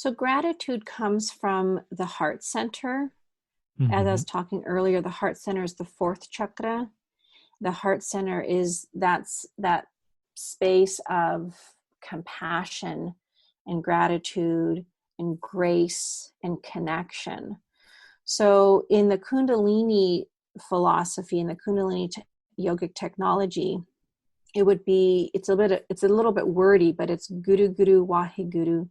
So gratitude comes from the heart center. As I Mm-hmm. was talking earlier, the heart center is the fourth chakra. The heart center is that space of compassion and gratitude and grace and connection. So in the Kundalini philosophy, in the Kundalini yogic technology, it's a little bit wordy, but it's Guru Guru Waheguru,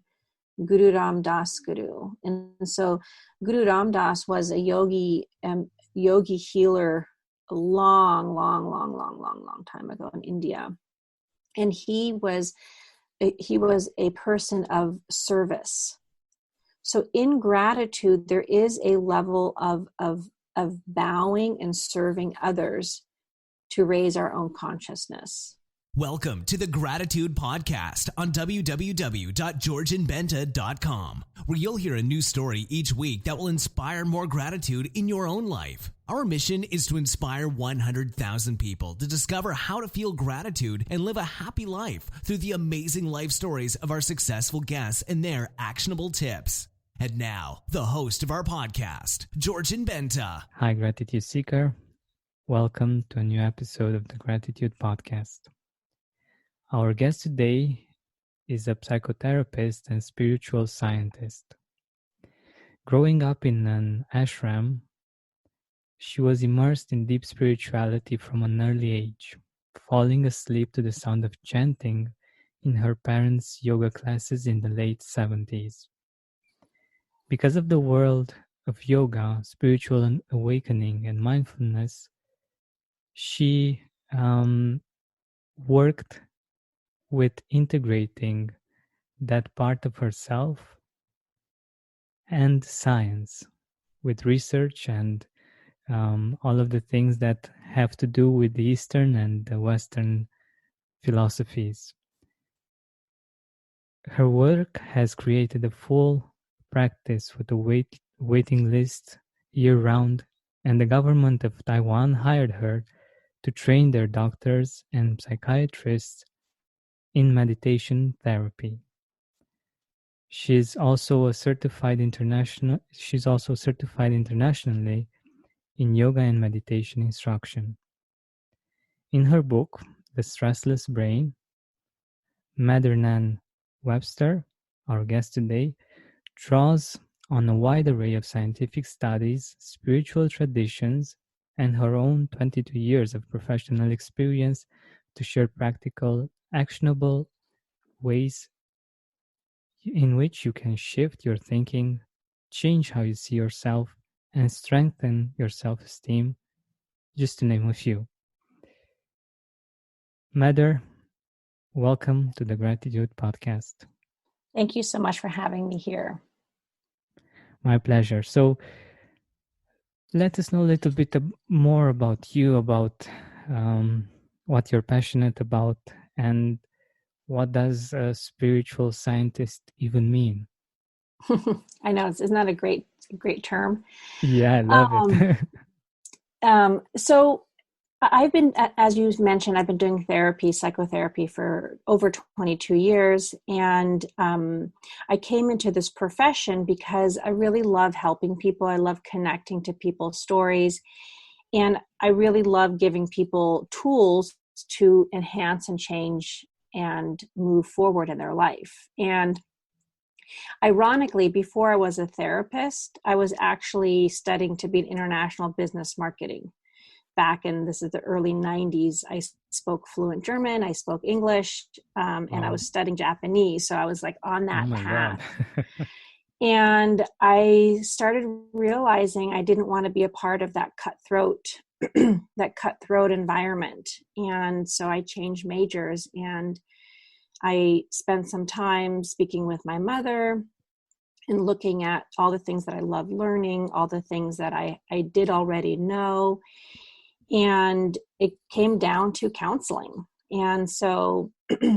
Guru Ram Das Guru. And so Guru Ram Das was a yogi healer a long time ago in India. And he was a person of service. So in gratitude, there is a level of bowing and serving others to raise our own consciousness. Welcome to the Gratitude Podcast on www.georgianbenta.com, where you'll hear a new story each week that will inspire more gratitude in your own life. Our mission is to inspire 100,000 people to discover how to feel gratitude and live a happy life through the amazing life stories of our successful guests and their actionable tips. And now, the host of our podcast, Georgian Benta. Hi, Gratitude Seeker. Welcome to a new episode of the Gratitude Podcast. Our guest today is a psychotherapist and spiritual scientist. Growing up in an ashram, she was immersed in deep spirituality from an early age, falling asleep to the sound of chanting in her parents' yoga classes in the late 70s. Because of the world of yoga, spiritual awakening, and mindfulness, she worked with integrating that part of herself and science, with research and all of the things that have to do with the Eastern and the Western philosophies. Her work has created a full practice with a waiting list year-round, and the government of Taiwan hired her to train their doctors and psychiatrists in meditation therapy. She's also certified internationally in yoga and meditation instruction. In her book, The Stressless Brain, Madhur-Nain Webster, our guest today, draws on a wide array of scientific studies, spiritual traditions, and her own 22 years of professional experience to share practical, actionable ways in which you can shift your thinking, change how you see yourself, and strengthen your self-esteem, just to name a few. Madhur, welcome to the Gratitude Podcast. Thank you so much for having me here. My pleasure. So, let us know a little bit more about you, about what you're passionate about, and what does a spiritual scientist even mean? I know, isn't that a great term? Yeah, I love it. So I've been, as you mentioned, I've been doing psychotherapy for over 22 years. And I came into this profession because I really love helping people. I love connecting to people's stories. And I really love giving people tools to enhance and change and move forward in their life. And ironically, before I was a therapist, I was actually studying to be in international business marketing. This is the early 90s, I spoke fluent German, I spoke English, and I was studying Japanese. So I was like on that path. And I started realizing I didn't want to be a part of that cutthroat environment. And so I changed majors, and I spent some time speaking with my mother and looking at all the things that I love learning, all the things that I did already know. And it came down to counseling. And so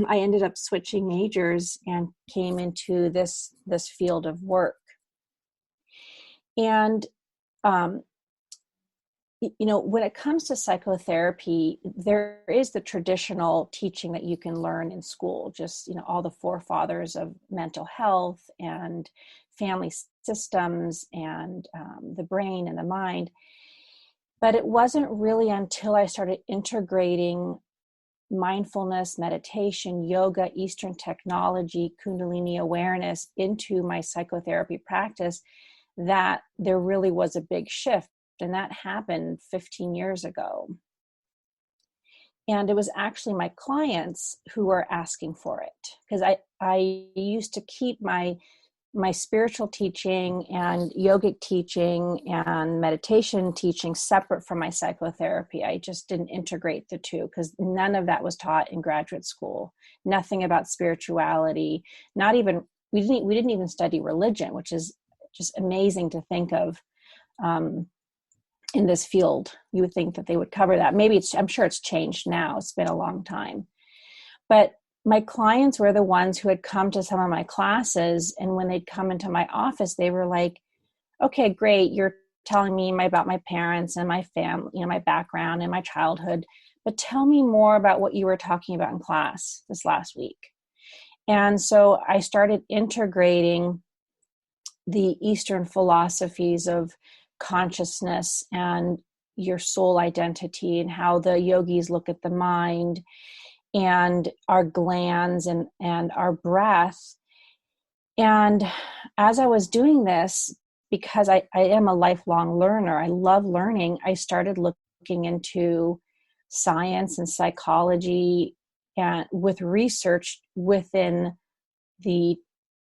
I ended up switching majors and came into this field of work. And when it comes to psychotherapy, there is the traditional teaching that you can learn in school, just, all the forefathers of mental health and family systems and the brain and the mind. But it wasn't really until I started integrating mindfulness, meditation, yoga, Eastern technology, Kundalini awareness into my psychotherapy practice that there really was a big shift. And that happened 15 years ago. And it was actually my clients who were asking for it, because I used to keep my spiritual teaching and yogic teaching and meditation teaching separate from my psychotherapy. I just didn't integrate the two because none of that was taught in graduate school. Nothing about spirituality. We didn't even study religion, which is just amazing to think of. In this field, you would think that they would cover that. I'm sure it's changed now. It's been a long time. But my clients were the ones who had come to some of my classes, and when they'd come into my office, they were like, okay, great, you're telling me about my parents and my family, my background and my childhood, but tell me more about what you were talking about in class this last week. And so I started integrating the Eastern philosophies of consciousness and your soul identity and how the yogis look at the mind and our glands and our breath. And as I was doing this, because I am a lifelong learner, I love learning, I started looking into science and psychology and with research within the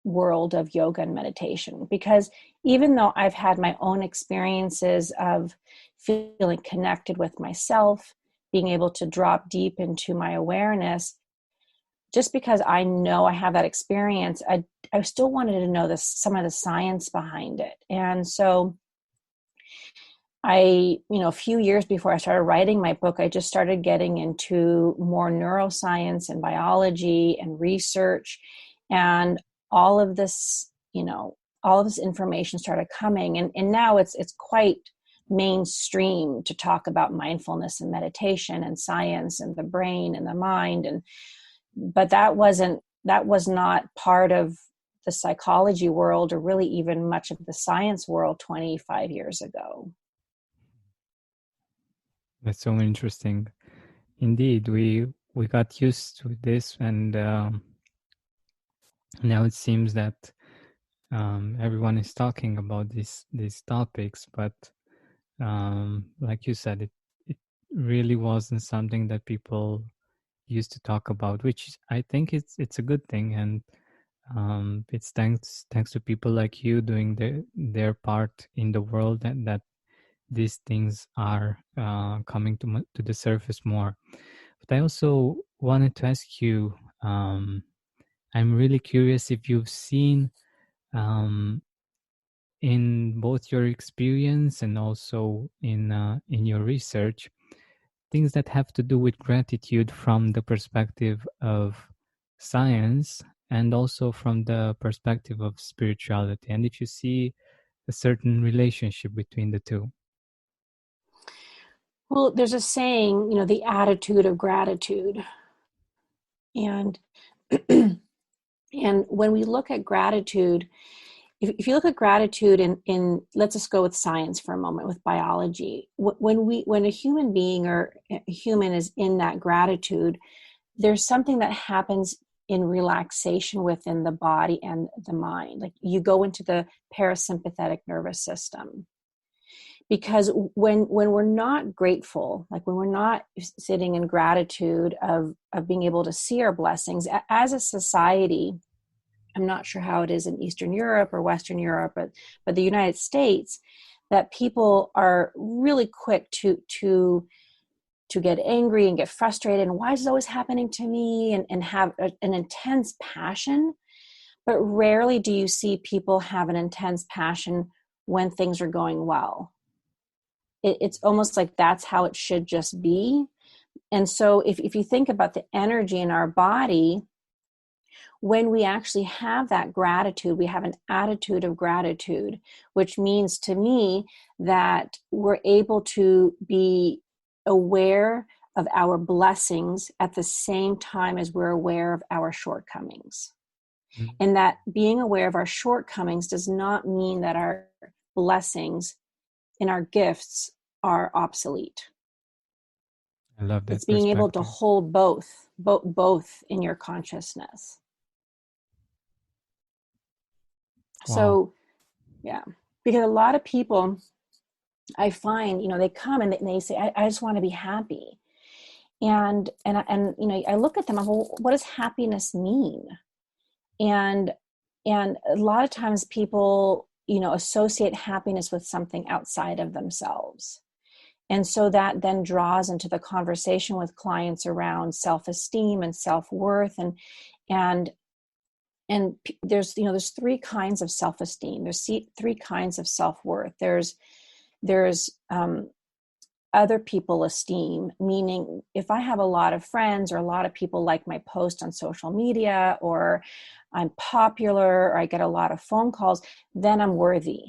world of yoga and meditation. Because even though I've had my own experiences of feeling connected with myself, being able to drop deep into my awareness, just because I know I have that experience, I still wanted to know some of the science behind it. And so a few years before I started writing my book, I just started getting into more neuroscience and biology and research, and all of this information started coming, and now it's quite mainstream to talk about mindfulness and meditation and science and the brain and the mind, but that was not part of the psychology world or really even much of the science world 25 years ago. That's so interesting. Indeed, we got used to this, and now it seems that everyone is talking about these topics, but like you said, it really wasn't something that people used to talk about, which I think it's a good thing, and it's thanks to people like you doing their part in the world that these things are coming to the surface more. But I also wanted to ask you, I'm really curious if you've seen in both your experience and also in your research, things that have to do with gratitude from the perspective of science and also from the perspective of spirituality, and if you see a certain relationship between the two. Well, there's a saying, the attitude of gratitude. And and when we look at gratitude, if you look at gratitude in let's just go with science for a moment, with biology, when a human being or a human is in that gratitude, there's something that happens in relaxation within the body and the mind. Like you go into the parasympathetic nervous system. Because when we're not grateful, like when we're not sitting in gratitude of being able to see our blessings as a society, I'm not sure how it is in Eastern Europe or Western Europe, but the United States, that people are really quick to get angry and get frustrated. And why is it always happening to me? And have an intense passion. But rarely do you see people have an intense passion when things are going well. It's almost like that's how it should just be. And so if you think about the energy in our body, when we actually have that gratitude, we have an attitude of gratitude, which means to me that we're able to be aware of our blessings at the same time as we're aware of our shortcomings. Mm. And that being aware of our shortcomings does not mean that our blessings and our gifts are obsolete. I love that It's being able to perspective. hold both in your consciousness. Wow. So, yeah, because a lot of people I find, they come and they say, I just want to be happy. And I look at them, I go, what does happiness mean? And a lot of times people, associate happiness with something outside of themselves. And so that then draws into the conversation with clients around self-esteem and self-worth. And there's three kinds of self-esteem. There's three kinds of self-worth. There's other people esteem, meaning if I have a lot of friends or a lot of people like my post on social media, or I'm popular, or I get a lot of phone calls, then I'm worthy.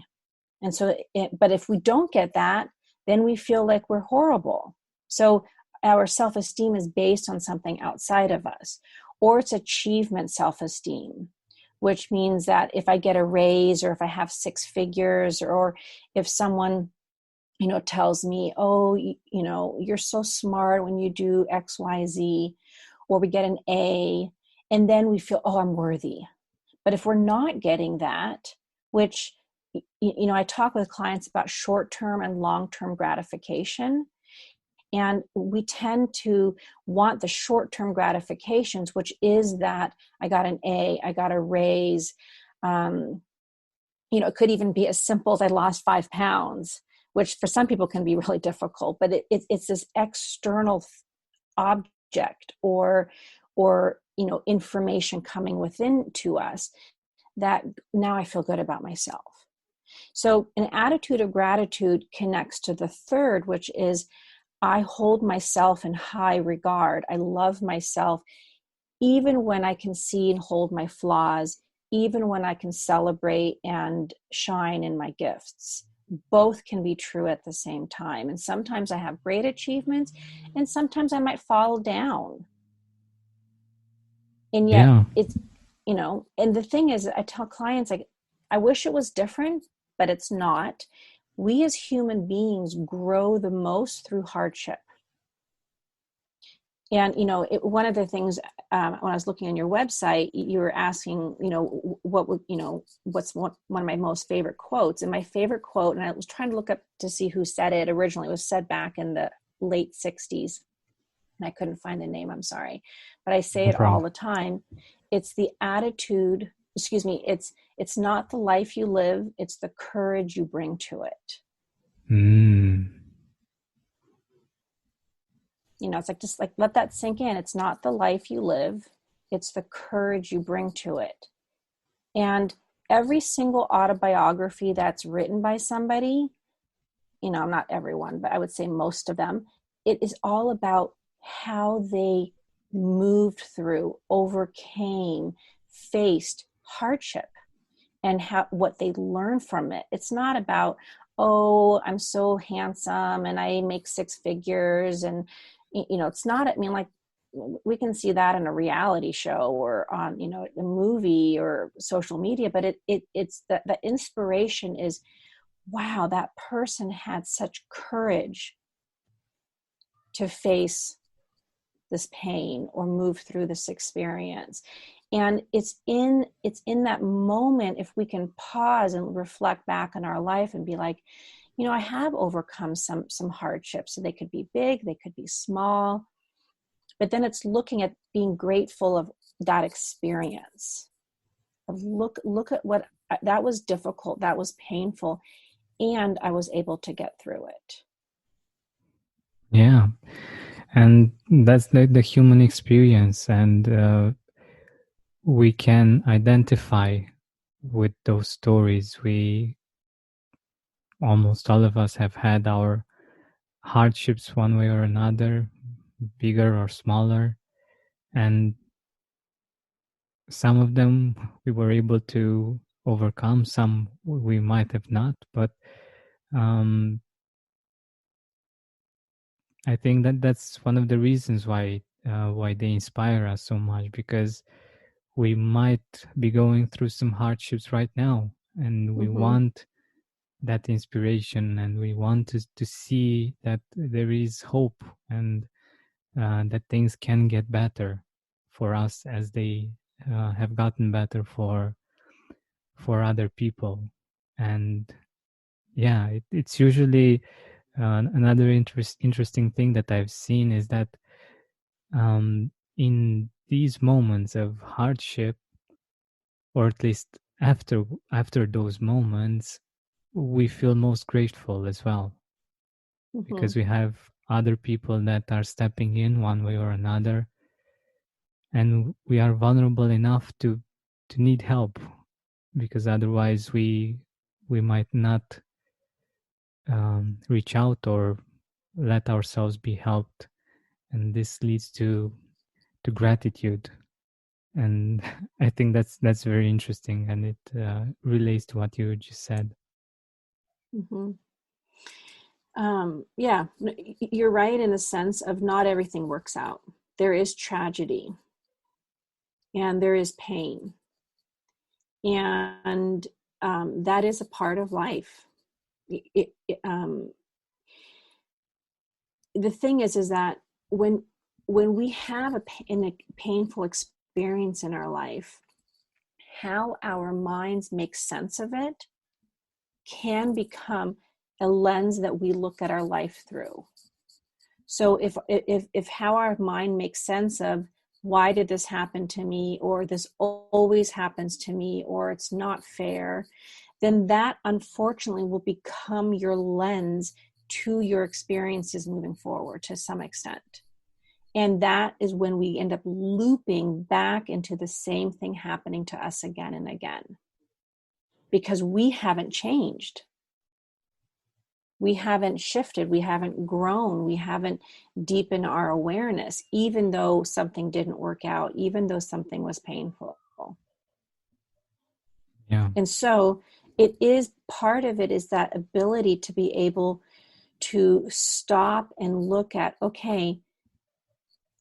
And so, but if we don't get that, then we feel like we're horrible. So our self-esteem is based on something outside of us, or it's achievement self-esteem, which means that if I get a raise, or if I have 6 figures, or if someone tells me, oh, you're so smart when you do X, Y, Z, or we get an A, and then we feel, oh, I'm worthy. But if we're not getting that, which, I talk with clients about short-term and long-term gratification, and we tend to want the short-term gratifications, which is that I got an A, I got a raise. It could even be as simple as I lost 5 pounds, which for some people can be really difficult, but it's this external object or information coming within to us that now I feel good about myself. So an attitude of gratitude connects to the third, which is I hold myself in high regard. I love myself even when I can see and hold my flaws, even when I can celebrate and shine in my gifts. Both can be true at the same time. And sometimes I have great achievements, and sometimes I might fall down. And yet it's, and the thing is, I tell clients, like, I wish it was different, but it's not. We as human beings grow the most through hardship. And, one of the things, when I was looking on your website, you were asking, what would, what's one of my most favorite quotes. And my favorite quote, and I was trying to look up to see who said it originally, it was said back in the late 60s. And I couldn't find the name, I'm sorry. But I say No it all problem. the time. It's the attitude, it's not the life you live, it's the courage you bring to it. It's like, just like, let that sink in. It's not the life you live, it's the courage you bring to it. And every single autobiography that's written by somebody, not everyone, but I would say most of them, it is all about how they moved through, overcame, faced hardship, and what they learned from it. It's not about, oh, I'm so handsome and I make 6 figures, and it's not, like, we can see that in a reality show or on, a movie or social media, but it's the inspiration is, wow, that person had such courage to face this pain or move through this experience. And it's in that moment, if we can pause and reflect back on our life and be like, I have overcome some hardships. So they could be big, they could be small, but then it's looking at being grateful of that experience. Look at what that was difficult, that was painful, and I was able to get through it. Yeah. And that's the human experience. And we can identify with those stories. Almost all of us have had our hardships one way or another, bigger or smaller. And some of them we were able to overcome, some we might have not, but um, I think that that's one of the reasons why they inspire us so much, because we might be going through some hardships right now, and we Mm-hmm. want that inspiration, and we want to see that there is hope, and that things can get better for us as they have gotten better for other people. And yeah, it's usually another interesting thing that I've seen is that in these moments of hardship, or at least after those moments, we feel most grateful as well, Mm-hmm. because we have other people that are stepping in one way or another, and we are vulnerable enough to need help, because otherwise we might not reach out or let ourselves be helped, and this leads to gratitude. And I think that's very interesting, and it relates to what you just said. Mm-hmm. Yeah, you're right in the sense of not everything works out. There is tragedy and there is pain, and that is a part of life. The thing is that when we have a painful experience in our life, how our minds make sense of it can become a lens that we look at our life through. So if how our mind makes sense of why did this happen to me, or this always happens to me, or it's not fair, then that unfortunately will become your lens to your experiences moving forward to some extent. And that is when we end up looping back into the same thing happening to us again and again, because we haven't changed. We haven't shifted, we haven't grown, we haven't deepened our awareness, even though something didn't work out, even though something was painful. Yeah. And so it is, part of it is that ability to be able to stop and look at, okay,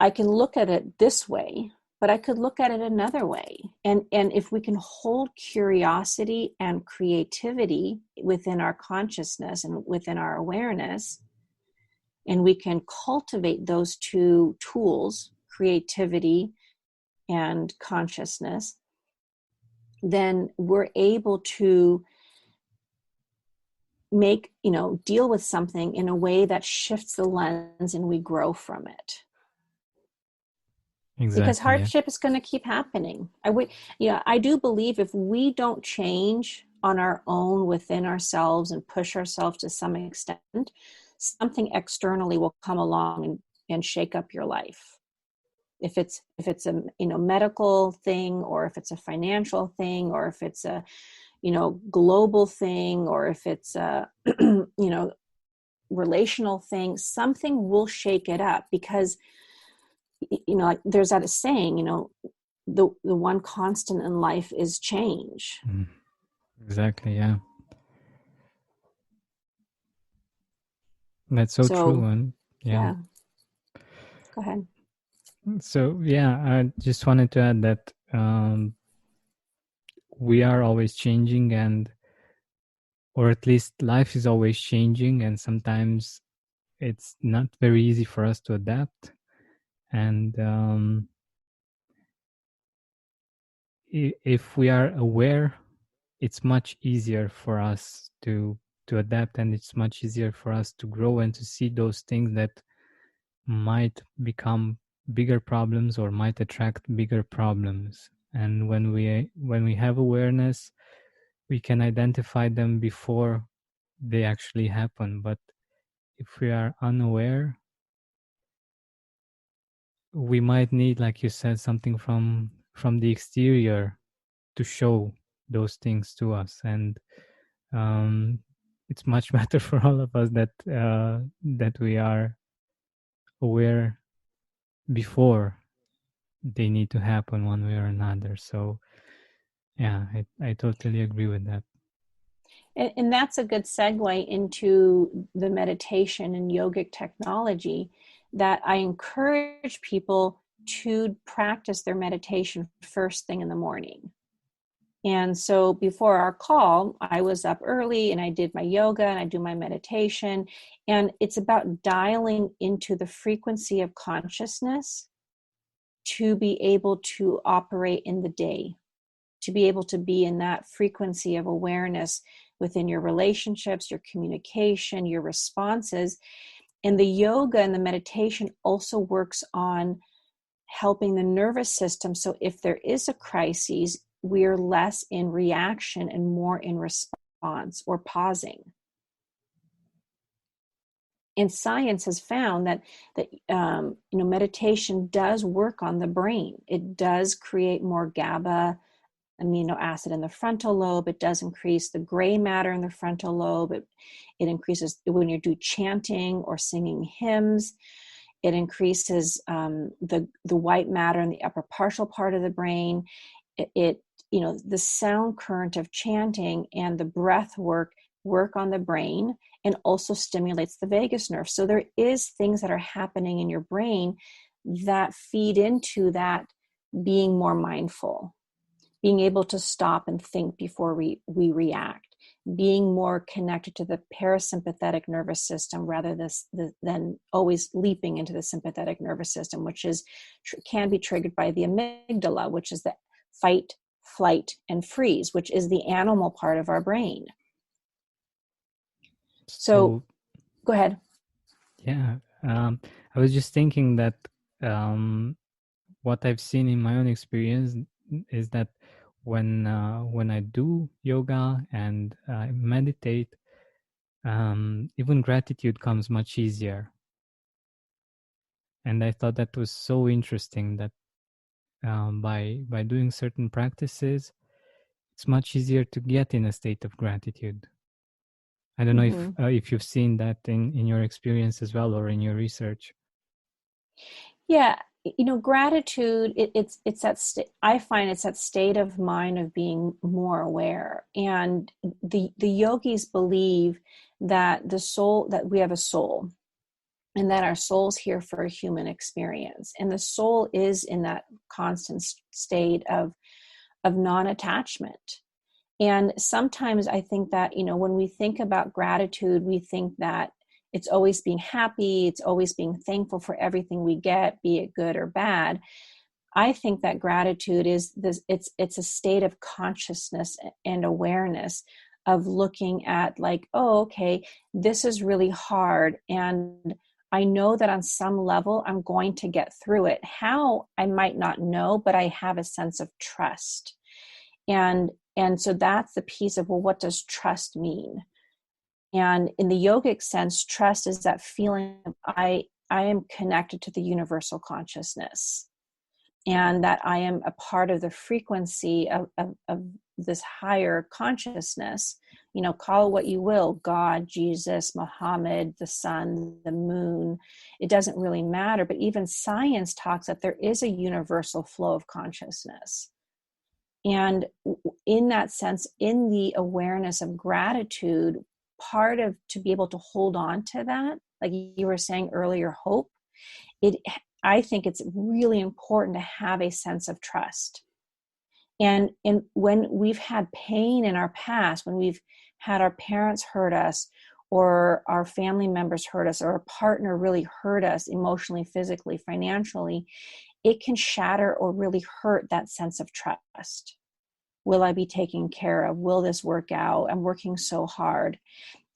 I can look at it this way, but I could look at it another way. And if we can hold curiosity and creativity within our consciousness and within our awareness, and we can cultivate those two tools, creativity and consciousness, then we're able to deal with something in a way that shifts the lens and we grow from it. Because Exactly. Yeah. hardship is going to keep happening. I do believe if we don't change on our own within ourselves and push ourselves to some extent, something externally will come along and shake up your life. If it's a medical thing, or if it's a financial thing, or if it's a global thing, or if it's a relational thing, something will shake it up. Because like there's that saying, the one constant in life is change. Exactly. Yeah. That's so true. So And yeah. yeah, go ahead. So yeah, I just wanted to add that we are always changing, and or at least life is always changing, and sometimes it's not very easy for us to adapt. And if we are aware, it's much easier for us to adapt, and it's much easier for us to grow and to see those things that might become bigger problems or might attract bigger problems. And when we have awareness, we can identify them before they actually happen. But if we are unaware, we might need, like you said, something from the exterior to show those things to us. And it's much better for all of us that we are aware before they need to happen one way or another. So yeah, I totally agree with that. And that's a good segue into the meditation and yogic technology, that I encourage people to practice their meditation first thing in the morning. And so before our call, I was up early and I did my yoga and I do my meditation. And it's about dialing into the frequency of consciousness to be able to operate in the day, to be able to be in that frequency of awareness within your relationships, your communication, your responses. And the yoga and the meditation also works on helping the nervous system. So if there is a crisis, we're less in reaction and more in response or pausing. And science has found that meditation does work on the brain. It does create more GABA amino acid in the frontal lobe. It does increase the gray matter in the frontal lobe. It increases when you do chanting or singing hymns. It increases the white matter in the upper partial part of the brain. The sound current of chanting and the breath work on the brain and also stimulates the vagus nerve. So there is things that are happening in your brain that feed into that being more mindful, being able to stop and think before we react, being more connected to the parasympathetic nervous system rather than always leaping into the sympathetic nervous system, which can be triggered by the amygdala, which is the fight, flight, and freeze, which is the animal part of our brain. So go ahead. Yeah, I was just thinking that what I've seen in my own experience is that when I do yoga and meditate, even gratitude comes much easier. And I thought that was so interesting that by doing certain practices, it's much easier to get in a state of gratitude. I don't know if you've seen that in your experience as well or in your research. Yeah, gratitude, it's that I find it's that state of mind of being more aware. And the yogis believe that that we have a soul, and that our soul's here for a human experience. And the soul is in that constant state of non-attachment. And sometimes I think that, when we think about gratitude, we think that it's always being happy, it's always being thankful for everything we get, be it good or bad. I think that gratitude is it's a state of consciousness and awareness of looking at like, oh, okay, this is really hard. And I know that on some level I'm going to get through it. How, I might not know, but I have a sense of trust. And so that's the piece of, well, what does trust mean? And in the yogic sense, trust is that feeling of I am connected to the universal consciousness, and that I am a part of the frequency of this higher consciousness. Call it what you will, God, Jesus, Muhammad, the sun, the moon. It doesn't really matter. But even science talks that there is a universal flow of consciousness. And in that sense, in the awareness of gratitude, part of to be able to hold on to that, like you were saying earlier, hope, I think it's really important to have a sense of trust. And when we've had pain in our past, when we've had our parents hurt us, or our family members hurt us, or a partner really hurt us emotionally, physically, financially, it can shatter or really hurt that sense of trust. Will I be taken care of? Will this work out? I'm working so hard.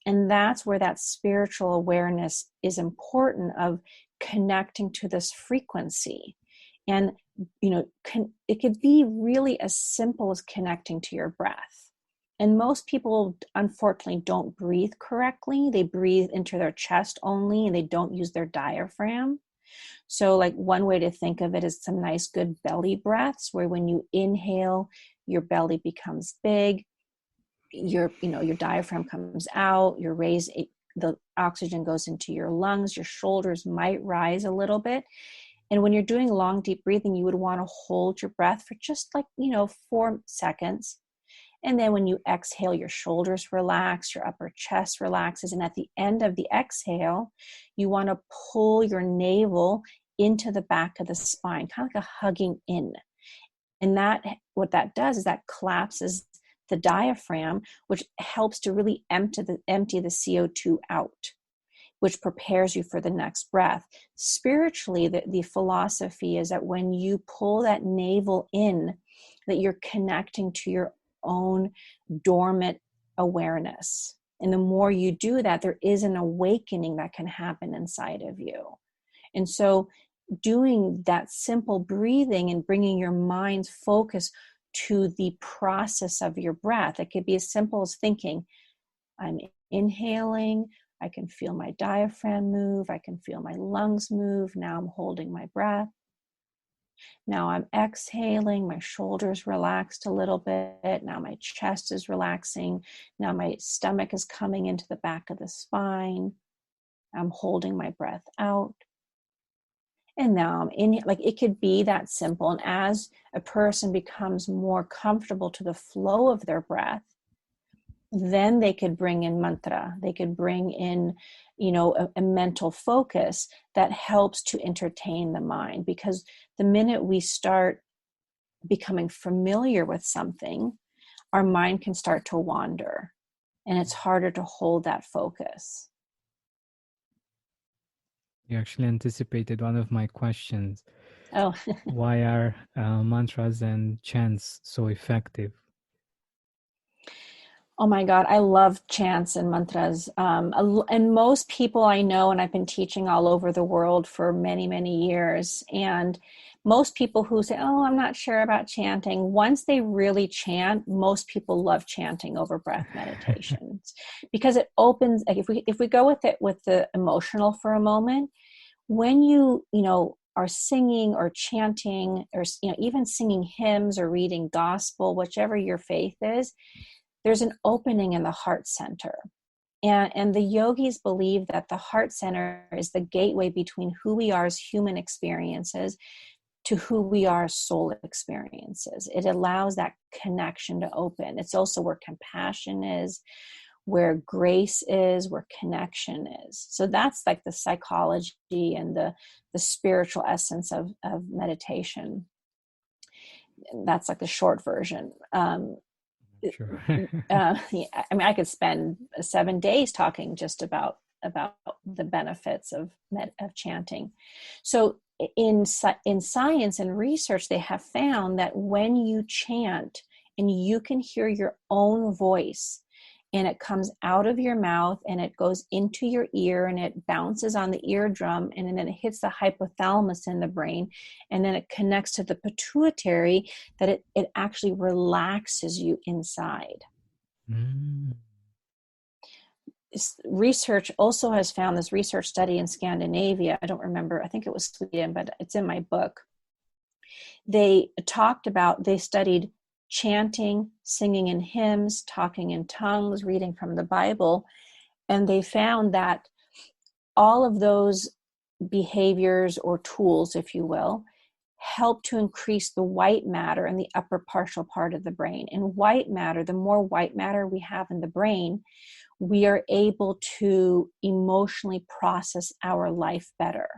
And that's where that spiritual awareness is important, of connecting to this frequency. And, it could be really as simple as connecting to your breath. And most people, unfortunately, don't breathe correctly. They breathe into their chest only, and they don't use their diaphragm. So like one way to think of it is some nice good belly breaths, where when you inhale, your belly becomes big, your diaphragm comes out, the oxygen goes into your lungs, your shoulders might rise a little bit. And when you're doing long, deep breathing, you would want to hold your breath for just 4 seconds. And then when you exhale, your shoulders relax, your upper chest relaxes. And at the end of the exhale, you want to pull your navel into the back of the spine, kind of like a hugging in. And what that does is that collapses the diaphragm, which helps to really empty the CO2 out, which prepares you for the next breath. Spiritually, the philosophy is that when you pull that navel in, that you're connecting to your own dormant awareness. And the more you do that, there is an awakening that can happen inside of you. And so doing that simple breathing and bringing your mind's focus to the process of your breath, it could be as simple as thinking, I'm inhaling, I can feel my diaphragm move, I can feel my lungs move, now I'm holding my breath. Now I'm exhaling, my shoulders relaxed a little bit, now my chest is relaxing, now my stomach is coming into the back of the spine, I'm holding my breath out. And now I'm in, it could be that simple. And as a person becomes more comfortable to the flow of their breath, then they could bring in mantra. They could bring in, a mental focus that helps to entertain the mind. Because the minute we start becoming familiar with something, our mind can start to wander. And it's harder to hold that focus. You actually anticipated one of my questions. Oh. Why are mantras and chants so effective? Oh my God, I love chants and mantras. And most people I know, and I've been teaching all over the world for many, many years. And most people who say, oh, I'm not sure about chanting, once they really chant, most people love chanting over breath meditations because it opens, if we go with it with the emotional for a moment, when you are singing or chanting or even singing hymns or reading gospel, whichever your faith is, there's an opening in the heart center. And the yogis believe that the heart center is the gateway between who we are as human experiences to who we are as soul experiences. It allows that connection to open. It's also where compassion is, where grace is, where connection is. So that's like the psychology and the spiritual essence of meditation. That's like the short version. Sure. I mean, I could spend 7 days talking just about the benefits of chanting. So in science and research, they have found that when you chant and you can hear your own voice and it comes out of your mouth and it goes into your ear and it bounces on the eardrum and then it hits the hypothalamus in the brain and then it connects to the pituitary, that it actually relaxes you inside. Research also has found, this research study in Scandinavia, I don't remember, I think it was Sweden, but it's in my book. They studied chanting, singing in hymns, talking in tongues, reading from the Bible, and they found that all of those behaviors or tools, if you will, help to increase the white matter in the upper partial part of the brain. And white matter, the more white matter we have in the brain, we are able to emotionally process our life better.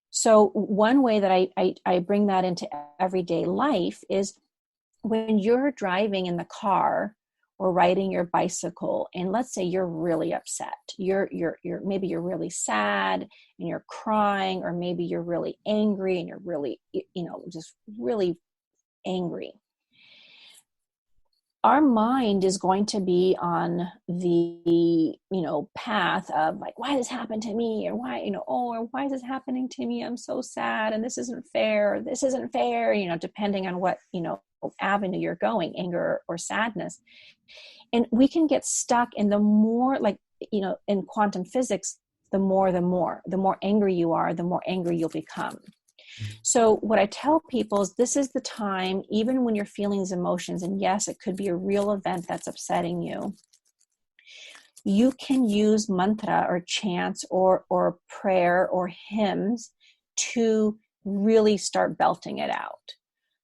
So one way that I bring that into everyday life is when you're driving in the car or riding your bicycle, and let's say you're really upset, maybe you're really sad and you're crying, or maybe you're really angry and you're really, just really angry. Our mind is going to be on the, path of like, why does this happen to me? Or why, or why is this happening to me? I'm so sad and this isn't fair. Or this isn't fair, depending on what, avenue you're going, anger or sadness. And we can get stuck in the more, in quantum physics, the more angry you are, the more angry you'll become. So what I tell people is this is the time, even when you're feeling these emotions, and yes, it could be a real event that's upsetting you, you can use mantra or chants or prayer or hymns to really start belting it out.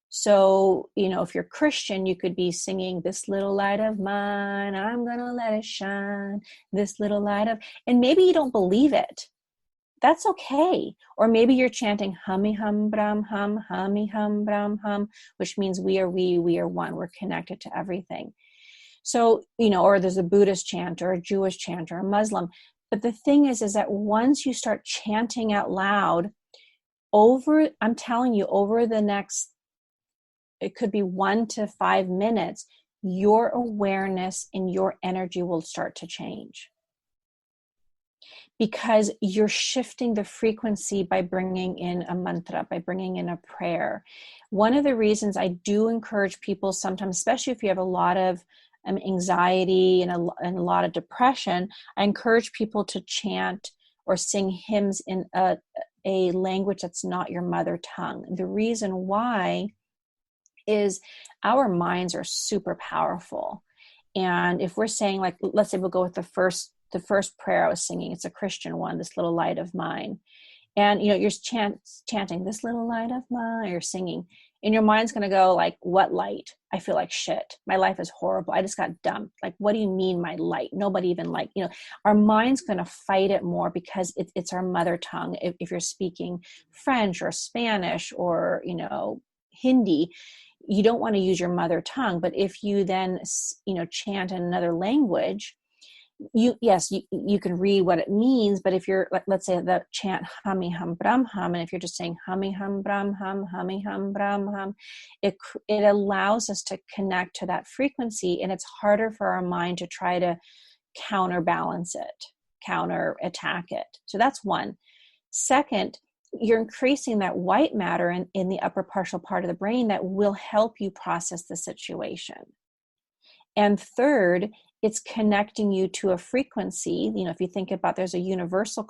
So, if you're Christian, you could be singing, "This little light of mine, I'm going to let it shine. This little light of," and maybe you don't believe it. That's okay. Or maybe you're chanting, "Hummy hum bram hum, hummy hum bram hum," which means we are one. We're connected to everything. So, or there's a Buddhist chant or a Jewish chant or a Muslim. But the thing is that once you start chanting out loud, I'm telling you, over the next, it could be 1 to 5 minutes, your awareness and your energy will start to change. Because you're shifting the frequency by bringing in a mantra, by bringing in a prayer. One of the reasons I do encourage people sometimes, especially if you have a lot of anxiety and a lot of depression, I encourage people to chant or sing hymns in a language that's not your mother tongue. The reason why is our minds are super powerful. And if we're saying, like, let's say we'll go with the first prayer I was singing, it's a Christian one, "This little light of mine." And, you're chanting, "This little light of mine," you're singing. And your mind's going to go like, "What light? I feel like shit. My life is horrible. I just got dumped. Like, what do you mean my light? Nobody even our mind's going to fight it more because it's our mother tongue. If you're speaking French or Spanish or, Hindi, you don't want to use your mother tongue. But if you then, chant in another language, you can read what it means, but if you're, let's say the chant hummy hum bram hum, and if you're just saying hummy hum bram hum, hummy hum bram hum, it allows us to connect to that frequency, and it's harder for our mind to try to counterattack it. So that's one. Second, you're increasing that white matter in the upper partial part of the brain that will help you process the situation. And third, it's connecting you to a frequency. If you think about, there's a universal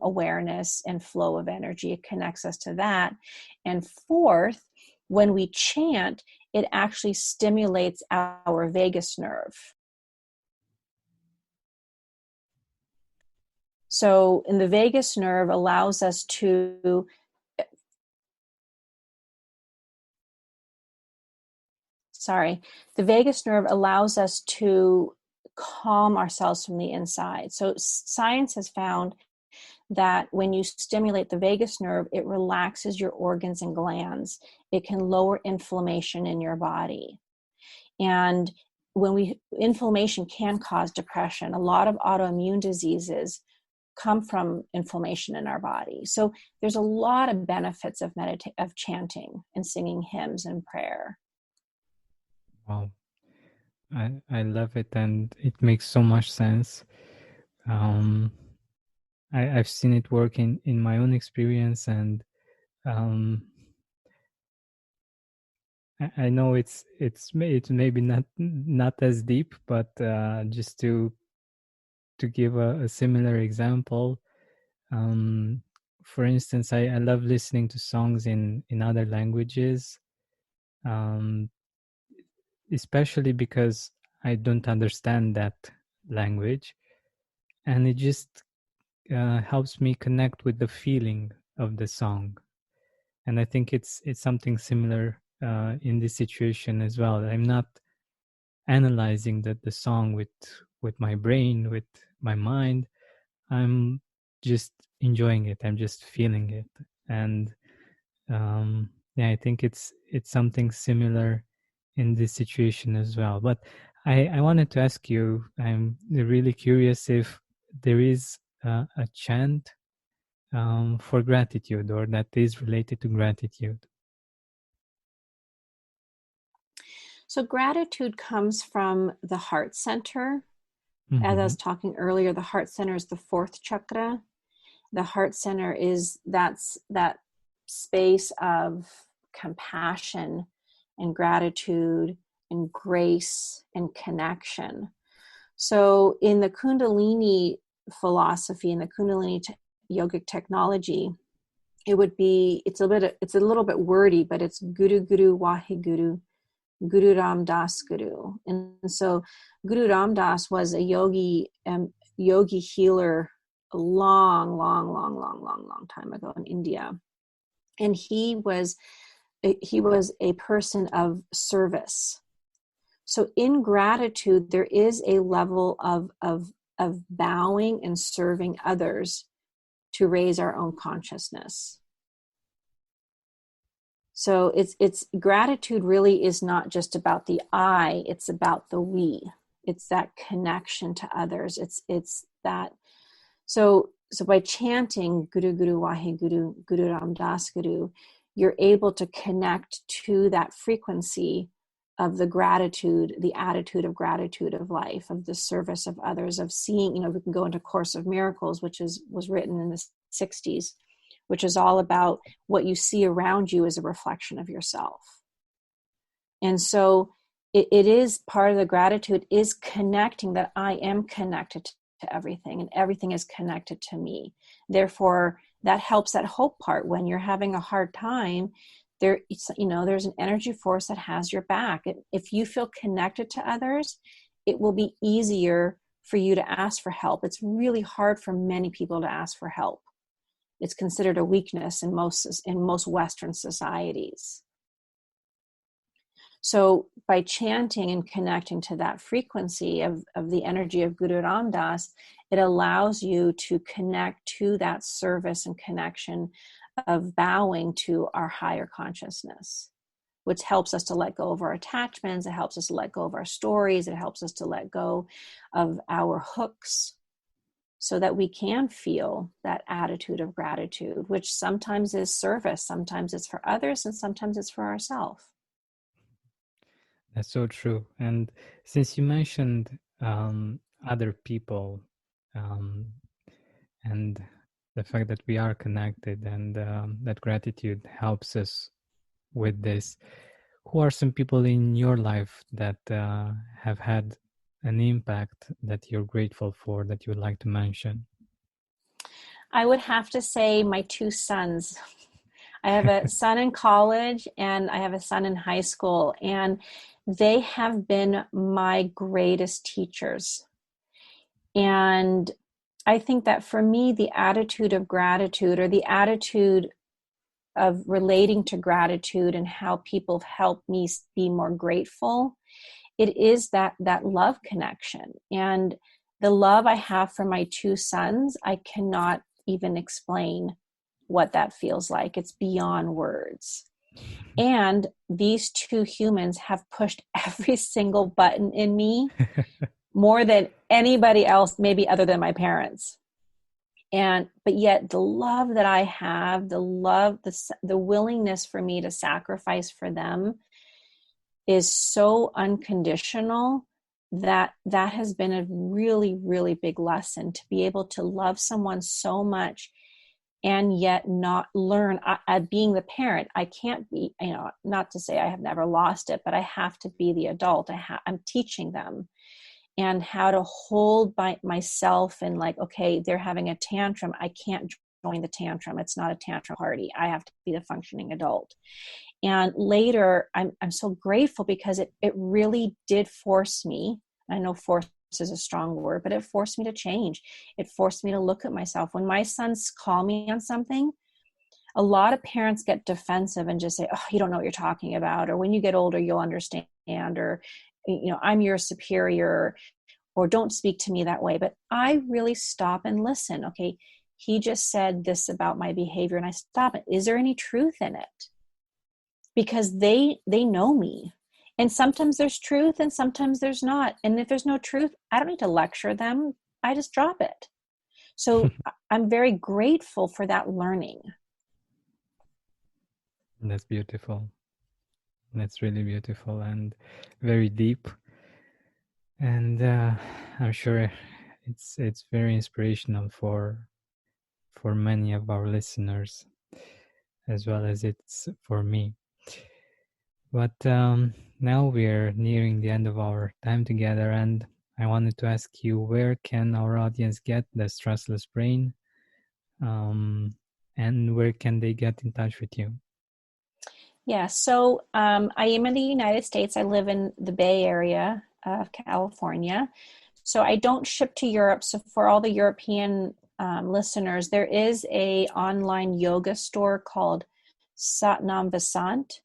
awareness and flow of energy. It connects us to that. And fourth, when we chant, it actually stimulates our vagus nerve. So, the vagus nerve allows us to the vagus nerve allows us to calm ourselves from the inside. So science has found that when you stimulate the vagus nerve, it relaxes your organs and glands. It can lower inflammation in your body. And inflammation can cause depression. A lot of autoimmune diseases come from inflammation in our body. So there's a lot of benefits of chanting and singing hymns and prayer. Wow. I love it, and it makes so much sense. I've seen it work in my own experience, and I know it's maybe not as deep, but just to give a similar example, for instance, I love listening to songs in other languages, especially because I don't understand that language, and it just helps me connect with the feeling of the song. And I think it's something similar in this situation as well. I'm not analyzing the song with my brain, with my mind. I'm just enjoying it. I'm just feeling it. And I think it's something similar in this situation as well. But I wanted to ask you, I'm really curious if there is a chant for gratitude, or that is related to gratitude. So gratitude comes from the heart center. Mm-hmm. As I was talking earlier, the heart center is the fourth chakra. The heart center is that space of compassion and gratitude and grace and connection. So in the Kundalini philosophy and the Kundalini yogic technology, it's a little bit wordy, but it's Guru Guru Waheguru, Guru Ram Das Guru. And so Guru Ram Das was a yogi healer a long time ago in India. And he was a person of service. So in gratitude, there is a level of bowing and serving others to raise our own consciousness. So it's gratitude really is not just about the I, it's about the we. It's that connection to others. It's that. So by chanting Guru Guru Wahe Guru Guru Ram Das Guru, you're able to connect to that frequency of the gratitude, the attitude of gratitude of life, of the service of others, of seeing, we can go into Course of Miracles, which was written in the 60s, which is all about what you see around you as a reflection of yourself. And so it is part of the gratitude is connecting that I am connected to everything and everything is connected to me. Therefore, that helps that hope part. When you're having a hard time, there's an energy force that has your back. If you feel connected to others, it will be easier for you to ask for help. It's really hard for many people to ask for help. It's considered a weakness in most Western societies. So by chanting and connecting to that frequency of the energy of Guru Ram Das, it allows you to connect to that service and connection of bowing to our higher consciousness, which helps us to let go of our attachments. It helps us to let go of our stories. It helps us to let go of our hooks so that we can feel that attitude of gratitude, which sometimes is service, sometimes it's for others, and sometimes it's for ourselves. That's so true. And since you mentioned other people and the fact that we are connected and that gratitude helps us with this, who are some people in your life that have had an impact that you're grateful for, that you would like to mention? I would have to say my two sons. I have a son in college and I have a son in high school, and they have been my greatest teachers. And I think that for me, the attitude of gratitude, or the attitude of relating to gratitude and how people have helped me be more grateful, it is that love connection. And the love I have for my two sons, I cannot even explain what that feels like. It's beyond words. And these two humans have pushed every single button in me more than anybody else, maybe other than my parents. But yet the love that I have, the willingness for me to sacrifice for them is so unconditional that has been a really, really big lesson, to be able to love someone so much and yet not learn. Being the parent, I can't be, not to say I have never lost it, but I have to be the adult. I'm teaching them and how to hold by myself and like, okay, they're having a tantrum. I can't join the tantrum. It's not a tantrum party. I have to be the functioning adult. And later, I'm so grateful because it really did force me. I know force is a strong word, but it forced me to change. It forced me to look at myself. When my sons call me on something, a lot of parents get defensive and just say, oh, you don't know what you're talking about. Or when you get older, you'll understand. Or, I'm your superior, or don't speak to me that way. But I really stop and listen. Okay, he just said this about my behavior, and I stop it. Is there any truth in it? Because they know me. And sometimes there's truth and sometimes there's not. And if there's no truth, I don't need to lecture them. I just drop it. So I'm very grateful for that learning. That's beautiful. That's really beautiful and very deep. And I'm sure it's very inspirational for many of our listeners, as well as it's for me. But now we're nearing the end of our time together, and I wanted to ask you, where can our audience get the Stressless Brain, and where can they get in touch with you? Yeah, so I am in the United States. I live in the Bay Area of California. So I don't ship to Europe. So for all the European listeners, there is a online yoga store called Satnam Vasant,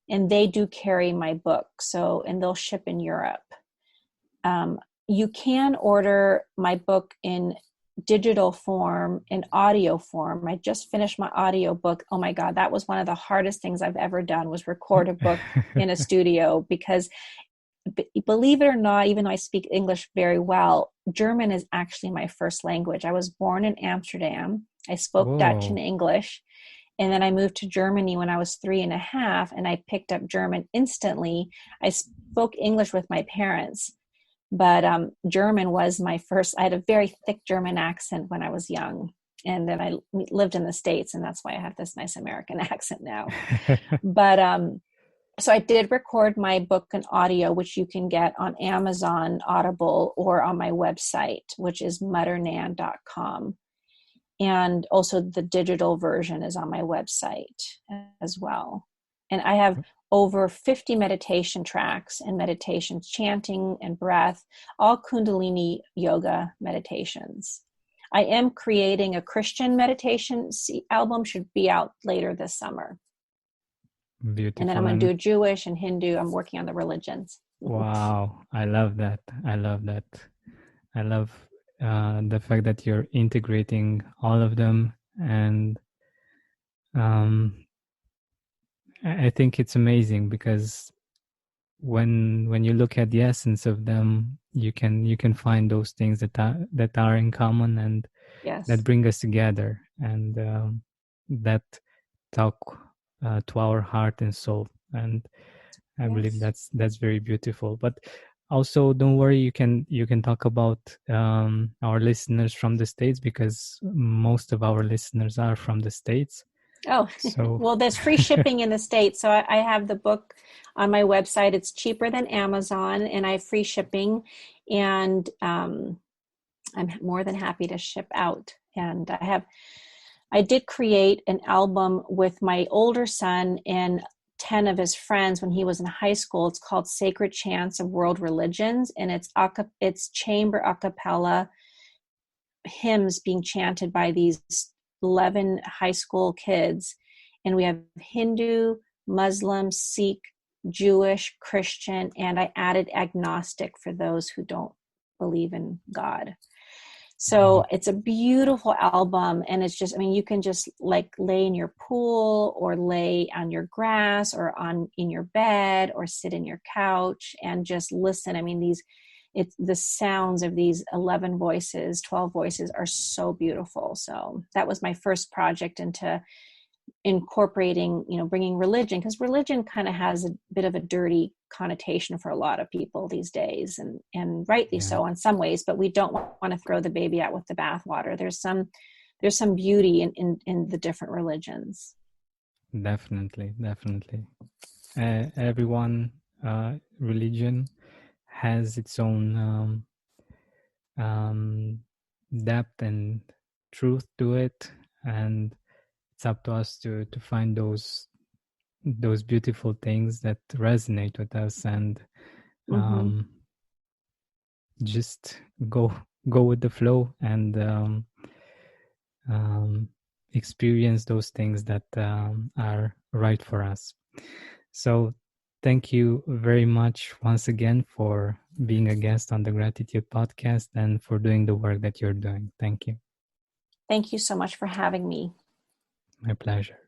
and they do carry my book. So, and they'll ship in Europe. You can order my book in digital form, in audio form. I just finished my audio book. Oh my God, that was one of the hardest things I've ever done, was record a book in a studio, because believe it or not, even though I speak English very well, German is actually my first language. I was born in Amsterdam. I spoke Dutch and English. And then I moved to Germany when I was 3.5, and I picked up German instantly. I spoke English with my parents, but German was my first. I had a very thick German accent when I was young. And then I lived in the States, and that's why I have this nice American accent now. But so I did record my book in audio, which you can get on Amazon, Audible, or on my website, which is Madhur-Nain.com. And also the digital version is on my website as well. And I have over 50 meditation tracks and meditations, chanting and breath, all Kundalini yoga meditations. I am creating a Christian meditation album, should be out later this summer. Beautiful. And then I'm going to do Jewish and Hindu. I'm working on the religions. Wow. I love that. I love the fact that you're integrating all of them, and I think it's amazing, because when you look at the essence of them, you can find those things that are in common, and yes, that bring us together, and that talk to our heart and soul. And I believe that's very beautiful. But also, don't worry, you can talk about our listeners from the States, because most of our listeners are from the States. Oh, so. Well, there's free shipping in the States. So I have the book on my website. It's cheaper than Amazon, and I have free shipping. And I'm more than happy to ship out. And I did create an album with my older son and 10 of his friends when he was in high school. It's called Sacred Chants of World Religions, and it's chamber a cappella hymns being chanted by these 11 high school kids. And we have Hindu, Muslim, Sikh, Jewish, Christian, and I added agnostic for those who don't believe in God. So it's a beautiful album, and it's just, I mean, you can just like lay in your pool, or lay on your grass, or in your bed, or sit in your couch and just listen. I mean, the sounds of these 11 voices, 12 voices are so beautiful. So that was my first project into incorporating, bringing religion, because religion kind of has a bit of a dirty connotation for a lot of people these days, and rightly so in some ways, but we don't want to throw the baby out with the bathwater. There's some beauty in the different religions. Definitely. Everyone religion has its own depth and truth to it, and it's up to us to find those beautiful things that resonate with us, and just go with the flow, and experience those things that are right for us. So thank you very much once again for being a guest on the Gratitude Podcast, and for doing the work that you're doing. Thank you. Thank you so much for having me. My pleasure.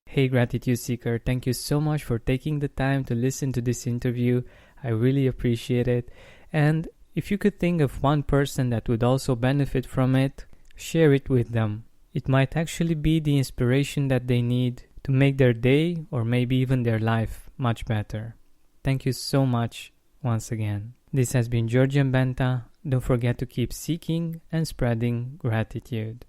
Hey, Gratitude Seeker, thank you so much for taking the time to listen to this interview. I really appreciate it. And if you could think of one person that would also benefit from it, share it with them. It might actually be the inspiration that they need to make their day, or maybe even their life, much better. Thank you so much once again. This has been Georgian Benta. Don't forget to keep seeking and spreading gratitude.